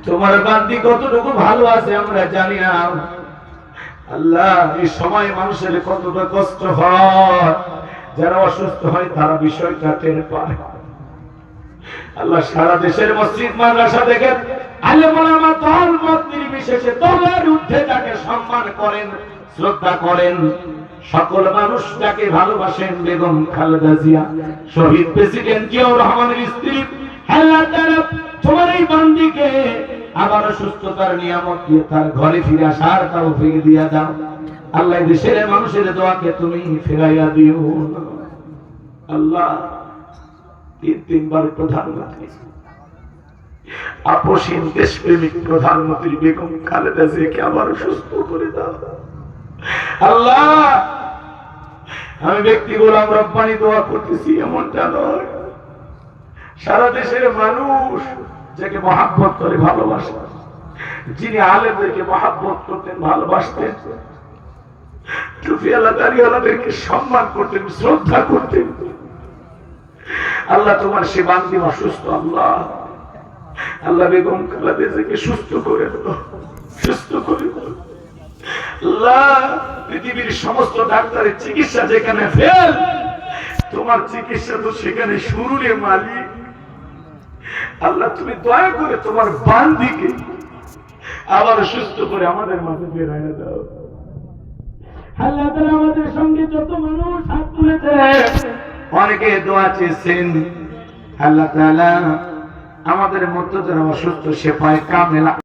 তোমার বান্দি কতটুকু ভালো আছে আমরা জানি না। আল্লাহ, এই সময় মানুষের কতটা কষ্ট হয়, যারা অসুস্থ হয় তারা বিষয়টা টের পায়। আল্লাহ, সারা দেশের মসজিদ মাদ্রাসা দেখেন আলেম ওলামা দল মত নির্বিশেষে দলের ঊর্ধ্বে যাকে সম্মান করেন, শ্রদ্ধা করেন, সকল মানুষ যাকে ভালোবাসেন, বেগম খালেদা জিয়া, শহীদ প্রেসিডেন্ট জিয়াউর রহমানের স্ত্রী, আল্লাহ তাআলা তোমার এই বান্দিকে আবার সুস্থতার নিয়ামত দিয়ে তার ঘরে ফিরে আসার তৌফিক দিয়া দাও। আল্লাহ, দেশের মানুষের দোয়াকে তুমি ফিরাইয়া দিও। আল্লাহ, তিনবার প্রধানমন্ত্রী, আপসীন দেশপ্রেমিক প্রধানমন্ত্রী বেগম খালেদা জিয়াকে আবার সুস্থ করে দাও। আল্লাহ, আমি ব্যক্তি গোলাম রব্বানি দোয়া করতেছি, এমনটা নয়, সারা দেশের মানুষ যাকে মহাব্বত করে ভালোবাসে, যিনি আলেমদেরকে মহাব্বত করতেন, ভালোবাসতেন, টুপিওয়ালা দাড়িওয়ালাদেরকে সম্মান করতেন, শ্রদ্ধা করতেন, আল্লাহ তোমার সে বান্দি অসুস্থ। আল্লাহ, আল্লাহ বেগম খালেদা জিয়াকে সুস্থ করে দাও, সুস্থ করে দাও। আল্লাহ, পৃথিবীর সমস্ত ডাক্তারের চিকিৎসা যেখানে ফেল, তোমার চিকিৎসা তো সেখানে শুরু রে মালিক। আল্লাহ, তুমি দয়া করে তোমার বান্দিকে আবার সুস্থ করে আমাদের মাঝে বেরাইয়া দাও। আল্লাহ তাআলা আমাদের সঙ্গে যত মানুষ হাত তুলেছে, অনেকে দোয়া চেয়েছেন, আল্লাহ তাআলা আমাদের মধ্যে যারা অসুস্থ সে পায় কামেলা